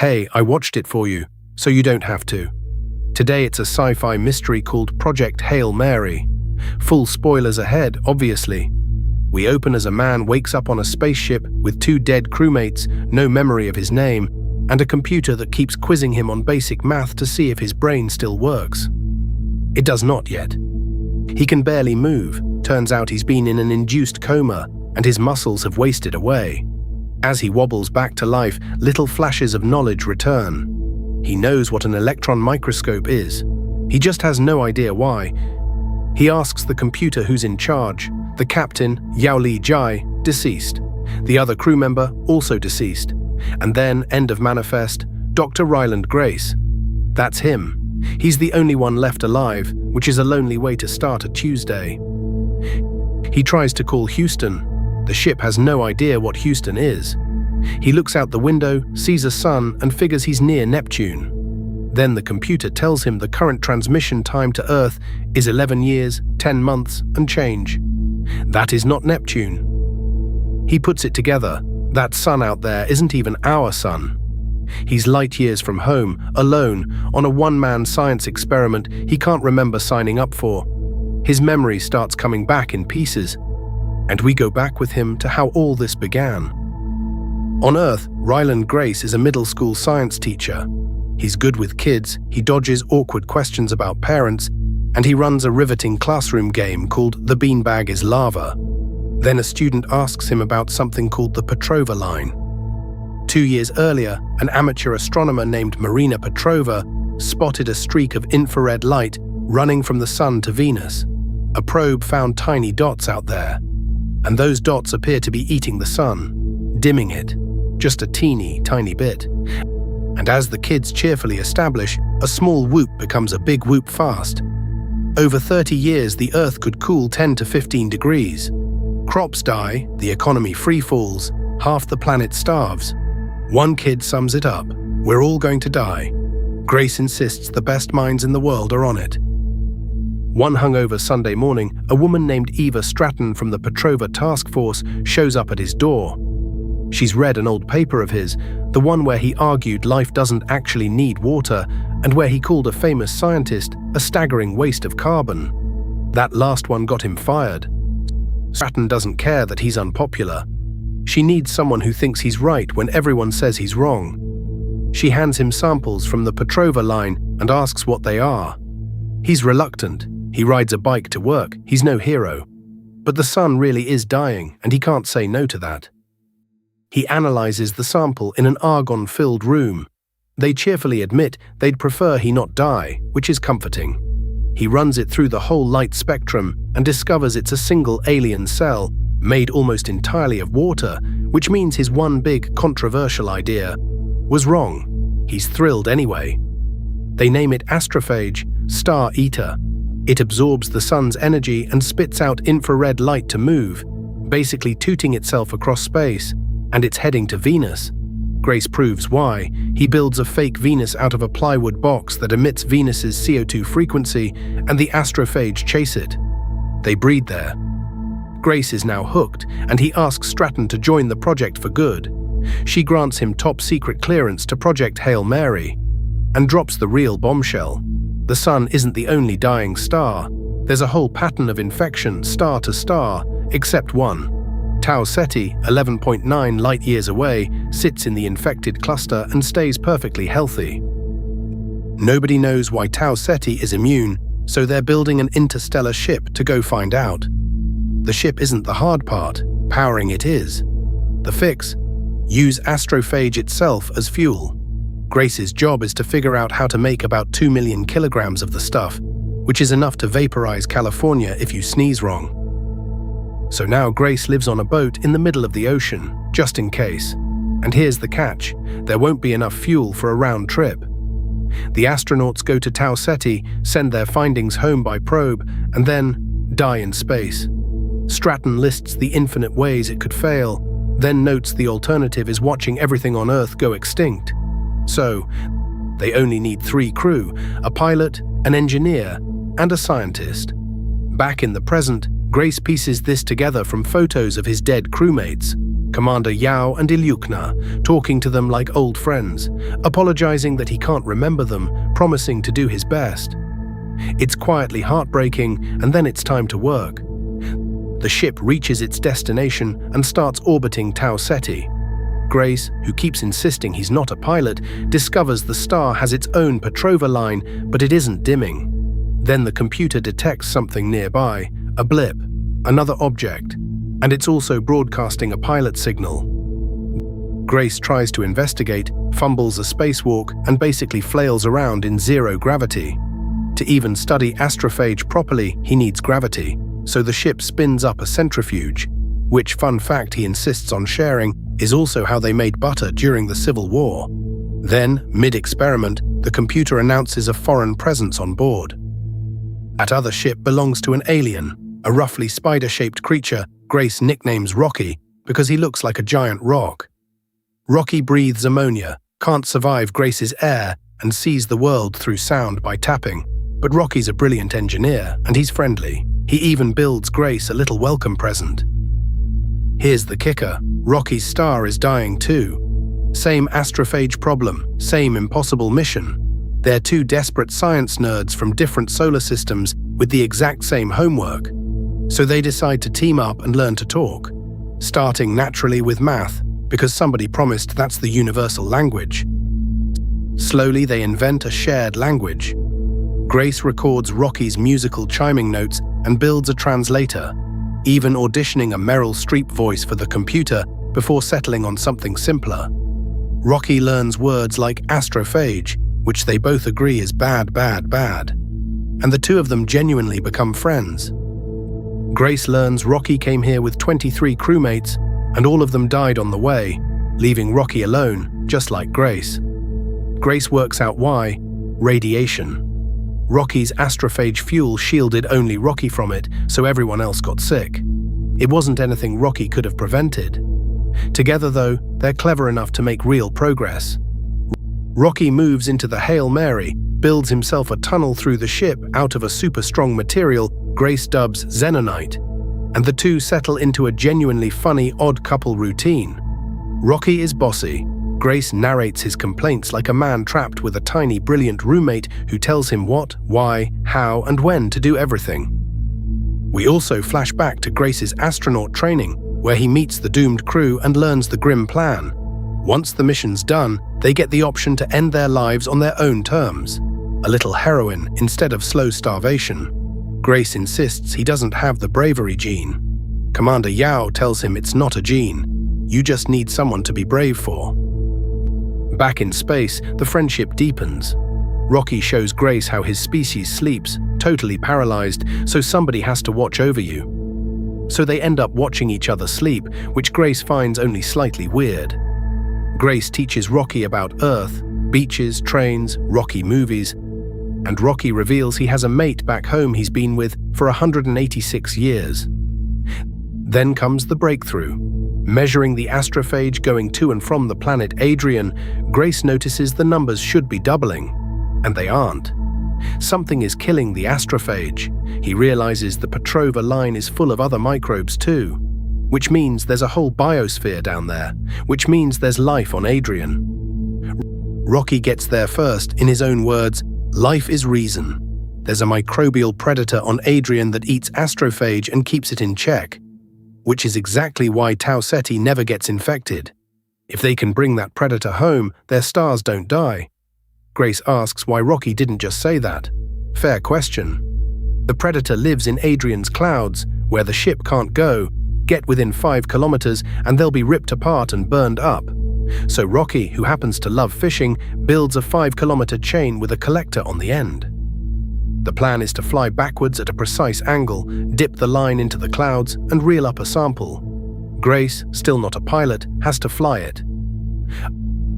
Hey, I watched it for you, so you don't have to. Today it's a sci-fi mystery called Project Hail Mary. Full spoilers ahead, obviously. We open as a man wakes up on a spaceship with 2 dead crewmates, no memory of his name, and a computer that keeps quizzing him on basic math to see if his brain still works. It does not yet. He can barely move. Turns out he's been in an induced coma, and his muscles have wasted away. As he wobbles back to life, little flashes of knowledge return. He knows what an electron microscope is. He just has no idea why. He asks the computer who's in charge. The captain, Yao Li Jai, deceased. The other crew member, also deceased. And then, end of manifest, Dr. Ryland Grace. That's him. He's the only one left alive, which is a lonely way to start a Tuesday. He tries to call Houston. The ship has no idea what Houston is. He looks out the window, sees a sun, and figures he's near Neptune. Then the computer tells him the current transmission time to Earth is 11 years, 10 months, and change. That is not Neptune. He puts it together. That sun out there isn't even our sun. He's light years from home, alone, on a one-man science experiment he can't remember signing up for. His memory starts coming back in pieces, and we go back with him to how all this began. On Earth, Ryland Grace is a middle school science teacher. He's good with kids, he dodges awkward questions about parents, and he runs a riveting classroom game called The Beanbag is Lava. Then a student asks him about something called the Petrova line. 2 years earlier, an amateur astronomer named Marina Petrova spotted a streak of infrared light running from the Sun to Venus. A probe found tiny dots out there, and those dots appear to be eating the Sun, dimming it, just a teeny tiny bit. And as the kids cheerfully establish, a small whoop becomes a big whoop fast. Over 30 years, the Earth could cool 10 to 15 degrees. Crops die, the economy free falls, half the planet starves. One kid sums it up: we're all going to die. Grace insists the best minds in the world are on it. One hungover Sunday morning, a woman named Eva Stratton from the Petrova task force shows up at his door. She's read an old paper of his, the one where he argued life doesn't actually need water, and where he called a famous scientist a staggering waste of carbon. That last one got him fired. Stratton doesn't care that he's unpopular. She needs someone who thinks he's right when everyone says he's wrong. She hands him samples from the Petrova line and asks what they are. He's reluctant. He rides a bike to work. He's no hero. But the sun really is dying, and he can't say no to that. He analyzes the sample in an argon-filled room. They cheerfully admit they'd prefer he not die, which is comforting. He runs it through the whole light spectrum and discovers it's a single alien cell, made almost entirely of water, which means his one big controversial idea was wrong. He's thrilled anyway. They name it astrophage, star eater. It absorbs the sun's energy and spits out infrared light to move, basically tooting itself across space, and it's heading to Venus. Grace proves why. He builds a fake Venus out of a plywood box that emits Venus's CO2 frequency, and the astrophage chase it. They breed there. Grace is now hooked, and he asks Stratton to join the project for good. She grants him top-secret clearance to Project Hail Mary, and drops the real bombshell. The sun isn't the only dying star. There's a whole pattern of infection star to star, except one. Tau Ceti, 11.9 light-years away, sits in the infected cluster and stays perfectly healthy. Nobody knows why Tau Ceti is immune, so they're building an interstellar ship to go find out. The ship isn't the hard part, powering it is. The fix? Use astrophage itself as fuel. Grace's job is to figure out how to make about 2 million kilograms of the stuff, which is enough to vaporize California if you sneeze wrong. So now Grace lives on a boat in the middle of the ocean, just in case. And here's the catch: there won't be enough fuel for a round trip. The astronauts go to Tau Ceti, send their findings home by probe, and then die in space. Stratton lists the infinite ways it could fail, then notes the alternative is watching everything on Earth go extinct. So, they only need 3 crew, a pilot, an engineer, and a scientist. Back in the present, Grace pieces this together from photos of his dead crewmates. Commander Yao and Ilyukna, talking to them like old friends, apologizing that he can't remember them, promising to do his best. It's quietly heartbreaking, and then it's time to work. The ship reaches its destination and starts orbiting Tau Ceti. Grace, who keeps insisting he's not a pilot, discovers the star has its own Petrova line, but it isn't dimming. Then the computer detects something nearby, a blip, another object, and it's also broadcasting a pilot signal. Grace tries to investigate, fumbles a spacewalk, and basically flails around in zero gravity. To even study astrophage properly, he needs gravity, so the ship spins up a centrifuge, which, fun fact he insists on sharing, is also how they made butter during the Civil War. Then, mid-experiment, the computer announces a foreign presence on board. That other ship belongs to an alien, a roughly spider-shaped creature Grace nicknames Rocky because he looks like a giant rock. Rocky breathes ammonia, can't survive Grace's air, and sees the world through sound by tapping. But Rocky's a brilliant engineer, and he's friendly. He even builds Grace a little welcome present. Here's the kicker. Rocky's star is dying too. Same astrophage problem, same impossible mission. They're two desperate science nerds from different solar systems with the exact same homework. So they decide to team up and learn to talk, starting naturally with math, because somebody promised that's the universal language. Slowly they invent a shared language. Grace records Rocky's musical chiming notes and builds a translator, even auditioning a Meryl Streep voice for the computer before settling on something simpler. Rocky learns words like astrophage, which they both agree is bad, and the two of them genuinely become friends. Grace learns Rocky came here with 23 crewmates, and all of them died on the way, leaving Rocky alone, just like Grace. Grace works out why: radiation. Rocky's astrophage fuel shielded only Rocky from it, so everyone else got sick. It wasn't anything Rocky could have prevented. Together, though, they're clever enough to make real progress. Rocky moves into the Hail Mary, builds himself a tunnel through the ship out of a super-strong material Grace dubs xenonite, and the two settle into a genuinely funny odd couple routine. Rocky is bossy. Grace narrates his complaints like a man trapped with a tiny, brilliant roommate who tells him what, why, how, and when to do everything. We also flash back to Grace's astronaut training, where he meets the doomed crew and learns the grim plan. Once the mission's done, they get the option to end their lives on their own terms. A little heroin instead of slow starvation. Grace insists he doesn't have the bravery gene. Commander Yao tells him it's not a gene. You just need someone to be brave for. Back in space, the friendship deepens. Rocky shows Grace how his species sleeps, totally paralyzed, so somebody has to watch over you. So they end up watching each other sleep, which Grace finds only slightly weird. Grace teaches Rocky about Earth, beaches, trains, Rocky movies, and Rocky reveals he has a mate back home he's been with for 186 years. Then comes the breakthrough. Measuring the astrophage going to and from the planet Adrian, Grace notices the numbers should be doubling, and they aren't. Something is killing the astrophage. He realizes the Petrova line is full of other microbes too, which means there's a whole biosphere down there, which means there's life on Adrian. Rocky gets there first. In his own words, life is reason. There's a microbial predator on Adrian that eats astrophage and keeps it in check, which is exactly why Tau Ceti never gets infected. If they can bring that predator home, their stars don't die. Grace asks why Rocky didn't just say that. Fair question. The predator lives in Adrian's clouds, where the ship can't go. Get within 5 kilometers and they'll be ripped apart and burned up. So Rocky, who happens to love fishing, builds a 5-kilometer chain with a collector on the end. The plan is to fly backwards at a precise angle, dip the line into the clouds, and reel up a sample. Grace, still not a pilot, has to fly it.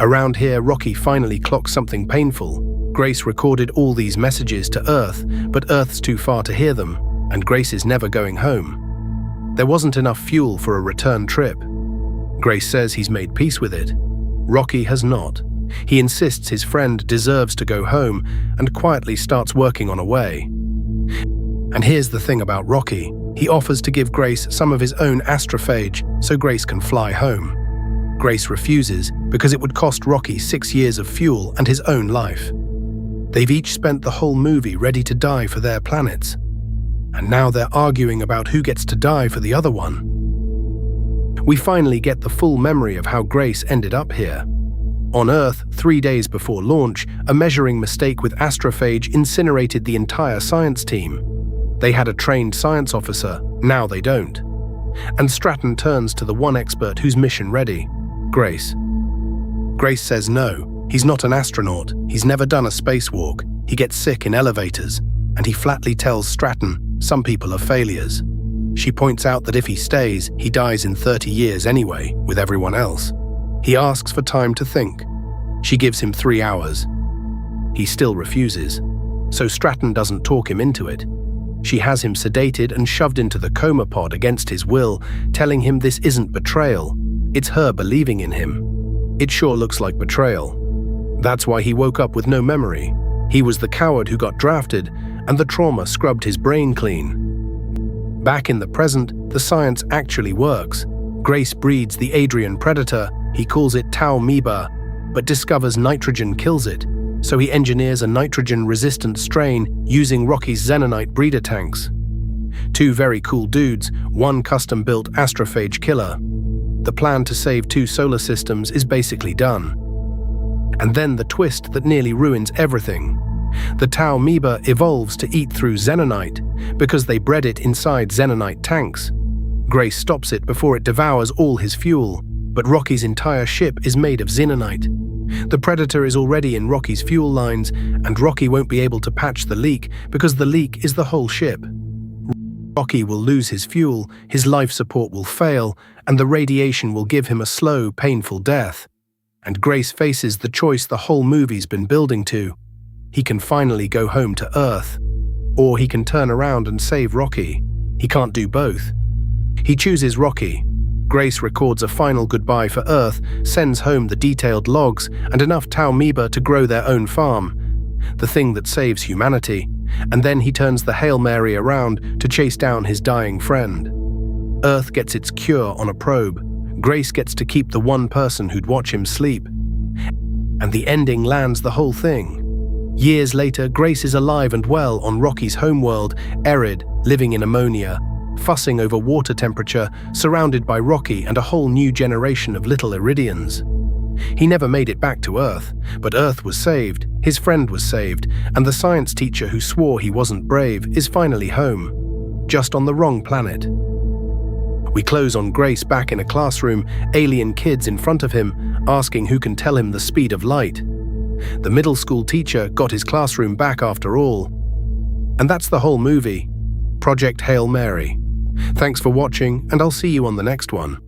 Around here, Rocky finally clocks something painful. Grace recorded all these messages to Earth, but Earth's too far to hear them, and Grace is never going home. There wasn't enough fuel for a return trip. Grace says he's made peace with it. Rocky has not. He insists his friend deserves to go home and quietly starts working on a way. And here's the thing about Rocky. He offers to give Grace some of his own astrophage so Grace can fly home. Grace refuses because it would cost Rocky 6 years of fuel and his own life. They've each spent the whole movie ready to die for their planets. And now they're arguing about who gets to die for the other one. We finally get the full memory of how Grace ended up here. On Earth, 3 days before launch, a measuring mistake with astrophage incinerated the entire science team. They had a trained science officer, now they don't. And Stratton turns to the one expert who's mission ready, Grace. Grace says no, he's not an astronaut, he's never done a spacewalk, he gets sick in elevators, and he flatly tells Stratton some people are failures. She points out that if he stays, he dies in 30 years anyway, with everyone else. He asks for time to think. She gives him 3 hours. He still refuses, so Stratton doesn't talk him into it. She has him sedated and shoved into the coma pod against his will, telling him this isn't betrayal, it's her believing in him. It sure looks like betrayal. That's why he woke up with no memory. He was the coward who got drafted, and the trauma scrubbed his brain clean. Back in the present, the science actually works. Grace breeds the Adrian predator, he calls it tau-amoeba, but discovers nitrogen kills it, so he engineers a nitrogen-resistant strain using Rocky's xenonite breeder tanks. 2 very cool dudes, one custom-built astrophage killer. The plan to save 2 solar systems is basically done. And then the twist that nearly ruins everything. The tau-amoeba evolves to eat through xenonite because they bred it inside xenonite tanks. Grace stops it before it devours all his fuel, but Rocky's entire ship is made of xenonite. The Predator is already in Rocky's fuel lines, and Rocky won't be able to patch the leak because the leak is the whole ship. Rocky will lose his fuel, his life support will fail, and the radiation will give him a slow, painful death. And Grace faces the choice the whole movie's been building to. He can finally go home to Earth, or he can turn around and save Rocky. He can't do both. He chooses Rocky. Grace records a final goodbye for Earth, sends home the detailed logs and enough tau-amoeba to grow their own farm, the thing that saves humanity, and then he turns the Hail Mary around to chase down his dying friend. Earth gets its cure on a probe. Grace gets to keep the one person who'd watch him sleep. And the ending lands the whole thing. Years later, Grace is alive and well on Rocky's homeworld, Erid, living in ammonia, fussing over water temperature, surrounded by Rocky and a whole new generation of little Iridians. He never made it back to Earth, but Earth was saved, his friend was saved, and the science teacher who swore he wasn't brave is finally home, just on the wrong planet. We close on Grace back in a classroom, alien kids in front of him, asking who can tell him the speed of light. The middle school teacher got his classroom back after all. And that's the whole movie. Project Hail Mary. Thanks for watching, and I'll see you on the next one.